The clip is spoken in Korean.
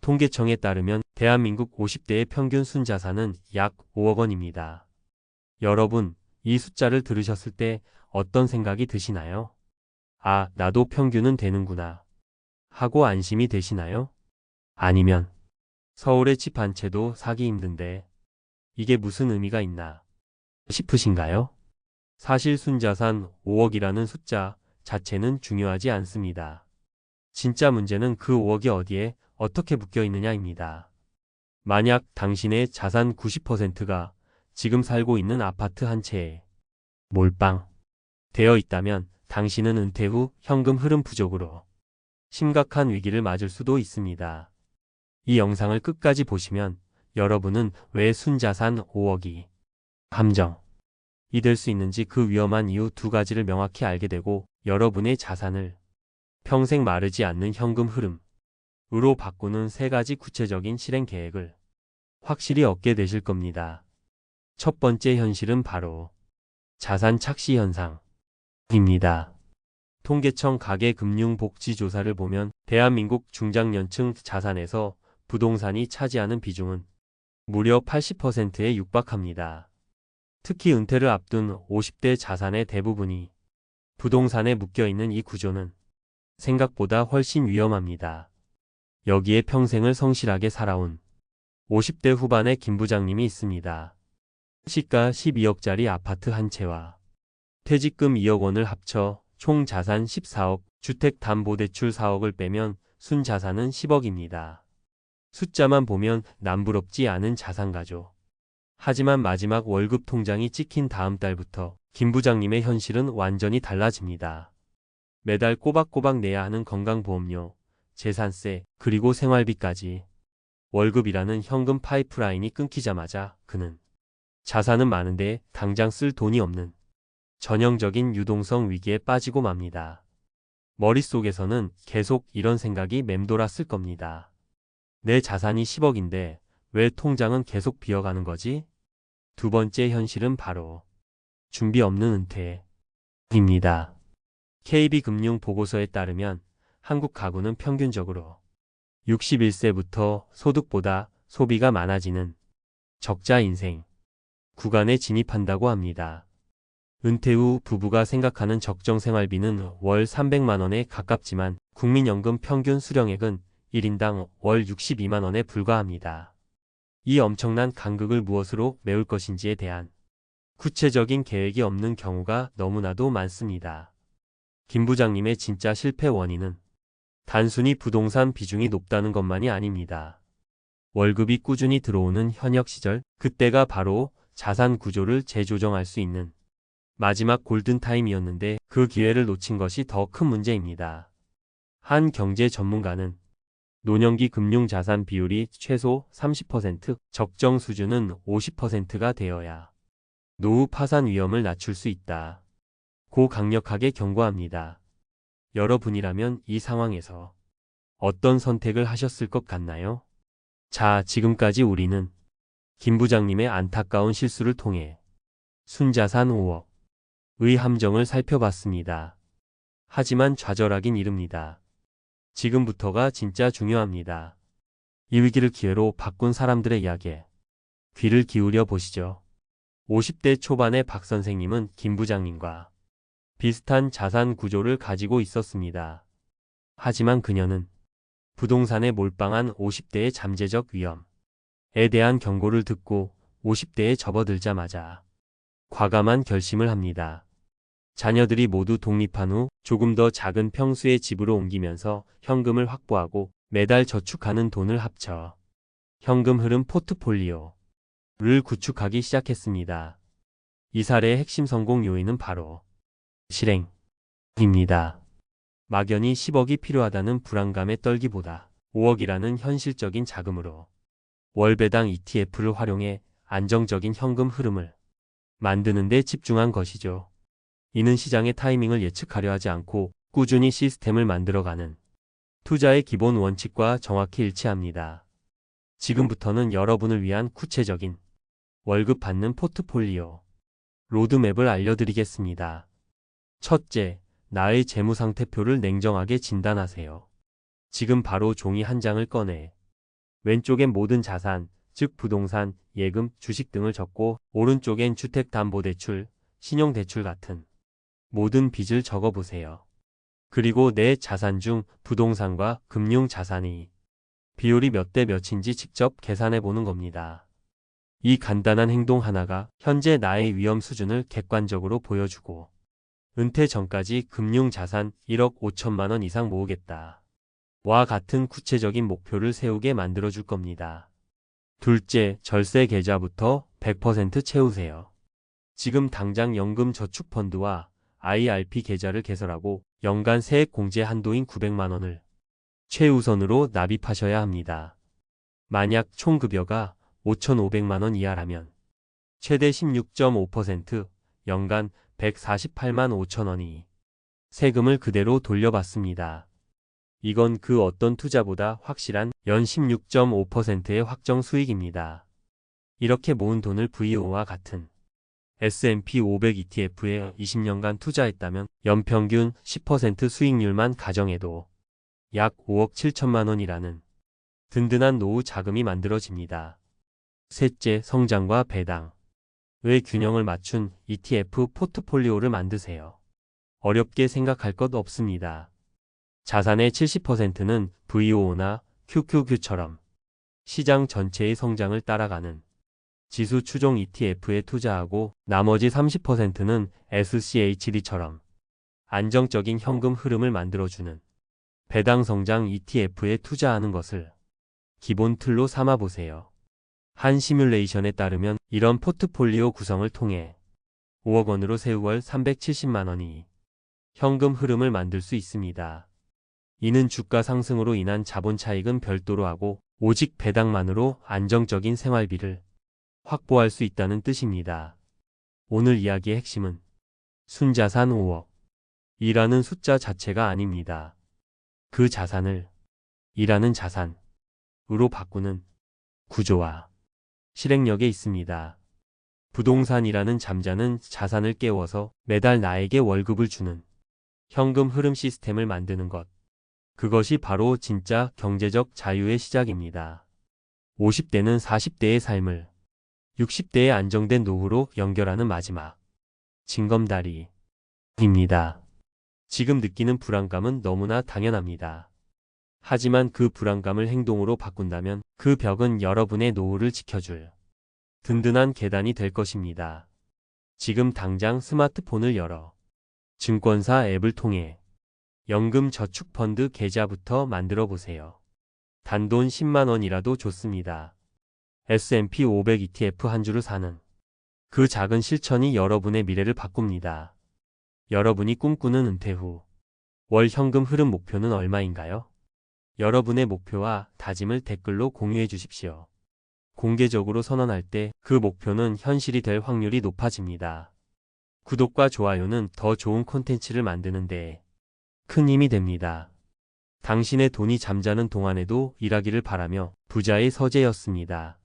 통계청에 따르면 대한민국 50대의 평균 순자산은 약 5억 원입니다. 여러분, 이 숫자를 들으셨을 때 어떤 생각이 드시나요? 아, 나도 평균은 되는구나 하고 안심이 되시나요? 아니면 서울의 집 한 채도 사기 힘든데 이게 무슨 의미가 있나 싶으신가요? 사실 순자산 5억이라는 숫자 자체는 중요하지 않습니다. 진짜 문제는 그 5억이 어디에 어떻게 묶여 있느냐입니다. 만약 당신의 자산 90%가 지금 살고 있는 아파트 한 채에 몰빵 되어 있다면 당신은 은퇴 후 현금 흐름 부족으로 심각한 위기를 맞을 수도 있습니다. 이 영상을 끝까지 보시면 여러분은 왜 순자산 5억이 함정이 될 수 있는지 그 위험한 이유 두 가지를 명확히 알게 되고 여러분의 자산을 평생 마르지 않는 현금 흐름으로 바꾸는 세 가지 구체적인 실행 계획을 확실히 얻게 되실 겁니다. 첫 번째 현실은 바로 자산 착시 현상입니다. 통계청 가계금융복지조사를 보면 대한민국 중장년층 자산에서 부동산이 차지하는 비중은 무려 80%에 육박합니다. 특히 은퇴를 앞둔 50대 자산의 대부분이 부동산에 묶여있는 이 구조는 생각보다 훨씬 위험합니다. 여기에 평생을 성실하게 살아온 50대 후반의 김 부장님이 있습니다. 시가 12억짜리 아파트 한 채와 퇴직금 2억 원을 합쳐 총 자산 14억, 주택담보대출 4억을 빼면 순자산은 10억입니다. 숫자만 보면 남부럽지 않은 자산가죠. 하지만 마지막 월급 통장이 찍힌 다음 달부터 김 부장님의 현실은 완전히 달라집니다. 매달 꼬박꼬박 내야 하는 건강보험료, 재산세, 그리고 생활비까지 월급이라는 현금 파이프라인이 끊기자마자 그는 자산은 많은데 당장 쓸 돈이 없는 전형적인 유동성 위기에 빠지고 맙니다. 머릿속에서는 계속 이런 생각이 맴돌았을 겁니다. 내 자산이 10억인데 왜 통장은 계속 비어가는 거지? 두 번째 현실은 바로 준비 없는 은퇴입니다. KB금융 보고서에 따르면 한국 가구는 평균적으로 61세부터 소득보다 소비가 많아지는 적자 인생 구간에 진입한다고 합니다. 은퇴 후 부부가 생각하는 적정 생활비는 월 300만 원에 가깝지만 국민연금 평균 수령액은 1인당 월 62만 원에 불과합니다. 이 엄청난 간극을 무엇으로 메울 것인지에 대한 구체적인 계획이 없는 경우가 너무나도 많습니다. 김 부장님의 진짜 실패 원인은 단순히 부동산 비중이 높다는 것만이 아닙니다. 월급이 꾸준히 들어오는 현역 시절, 그때가 바로 자산 구조를 재조정할 수 있는 마지막 골든타임이었는데 그 기회를 놓친 것이 더 큰 문제입니다. 한 경제 전문가는 노년기 금융자산 비율이 최소 30%, 적정 수준은 50%가 되어야 노후 파산 위험을 낮출 수 있다. 고 강력하게 경고합니다. 여러분이라면 이 상황에서 어떤 선택을 하셨을 것 같나요? 자, 지금까지 우리는 김 부장님의 안타까운 실수를 통해 순자산 5억의 함정을 살펴봤습니다. 하지만 좌절하긴 이릅니다. 지금부터가 진짜 중요합니다. 이 위기를 기회로 바꾼 사람들의 이야기에 귀를 기울여 보시죠. 50대 초반의 박 선생님은 김 부장님과 비슷한 자산 구조를 가지고 있었습니다. 하지만 그녀는 부동산에 몰빵한 50대의 잠재적 위험에 대한 경고를 듣고 50대에 접어들자마자 과감한 결심을 합니다. 자녀들이 모두 독립한 후 조금 더 작은 평수의 집으로 옮기면서 현금을 확보하고 매달 저축하는 돈을 합쳐 현금 흐름 포트폴리오를 구축하기 시작했습니다. 이 사례의 핵심 성공 요인은 바로 실행입니다. 막연히 10억이 필요하다는 불안감에 떨기보다 5억이라는 현실적인 자금으로 월배당 ETF를 활용해 안정적인 현금 흐름을 만드는 데 집중한 것이죠. 이는 시장의 타이밍을 예측하려 하지 않고 꾸준히 시스템을 만들어가는 투자의 기본 원칙과 정확히 일치합니다. 지금부터는 여러분을 위한 구체적인 월급 받는 포트폴리오 로드맵을 알려드리겠습니다. 첫째, 나의 재무상태표를 냉정하게 진단하세요. 지금 바로 종이 한 장을 꺼내 왼쪽엔 모든 자산, 즉 부동산, 예금, 주식 등을 적고 오른쪽엔 주택담보대출, 신용대출 같은 모든 빚을 적어보세요. 그리고 내 자산 중 부동산과 금융자산이 비율이 몇 대 몇인지 직접 계산해 보는 겁니다. 이 간단한 행동 하나가 현재 나의 위험 수준을 객관적으로 보여주고 은퇴 전까지 금융자산 1억 5천만 원 이상 모으겠다. 와 같은 구체적인 목표를 세우게 만들어줄 겁니다. 둘째, 절세 계좌부터 100% 채우세요. 지금 당장 연금저축펀드와 IRP 계좌를 개설하고 연간 세액 공제 한도인 900만 원을 최우선으로 납입하셔야 합니다. 만약 총 급여가 5,500만 원 이하라면 최대 16.5% 연간 148만 5천 원이 세금을 그대로 돌려받습니다. 이건 그 어떤 투자보다 확실한 연 16.5%의 확정 수익입니다. 이렇게 모은 돈을 VO와 같은 S&P 500 ETF에 20년간 투자했다면 연평균 10% 수익률만 가정해도 약 5억 7천만 원이라는 든든한 노후 자금이 만들어집니다. 셋째, 성장과 배당. 의 균형을 맞춘 ETF 포트폴리오를 만드세요. 어렵게 생각할 것 없습니다. 자산의 70%는 VO나 QQQ처럼 시장 전체의 성장을 따라가는 지수 추종 ETF에 투자하고 나머지 30%는 SCHD처럼 안정적인 현금 흐름을 만들어주는 배당 성장 ETF에 투자하는 것을 기본 틀로 삼아보세요. 한 시뮬레이션에 따르면 이런 포트폴리오 구성을 통해 5억 원으로 세월 370만 원이 현금 흐름을 만들 수 있습니다. 이는 주가 상승으로 인한 자본 차익은 별도로 하고 오직 배당만으로 안정적인 생활비를 확보할 수 있다는 뜻입니다. 오늘 이야기의 핵심은 순자산 5억 이라는 숫자 자체가 아닙니다. 그 자산을 이라는 자산으로 바꾸는 구조와 실행력에 있습니다. 부동산이라는 잠자는 자산을 깨워서 매달 나에게 월급을 주는 현금 흐름 시스템을 만드는 것. 그것이 바로 진짜 경제적 자유의 시작입니다. 50대는 40대의 삶을 60대의 안정된 노후로 연결하는 마지막 징검다리입니다. 지금 느끼는 불안감은 너무나 당연합니다. 하지만 그 불안감을 행동으로 바꾼다면 그 벽은 여러분의 노후를 지켜줄 든든한 계단이 될 것입니다. 지금 당장 스마트폰을 열어 증권사 앱을 통해 연금저축펀드 계좌부터 만들어 보세요. 단돈 10만 원이라도 좋습니다. S&P 500 ETF 한 주를 사는 그 작은 실천이 여러분의 미래를 바꿉니다. 여러분이 꿈꾸는 은퇴 후 월 현금 흐름 목표는 얼마인가요? 여러분의 목표와 다짐을 댓글로 공유해 주십시오. 공개적으로 선언할 때 그 목표는 현실이 될 확률이 높아집니다. 구독과 좋아요는 더 좋은 콘텐츠를 만드는 데 큰 힘이 됩니다. 당신의 돈이 잠자는 동안에도 일하기를 바라며 부자의 서재였습니다.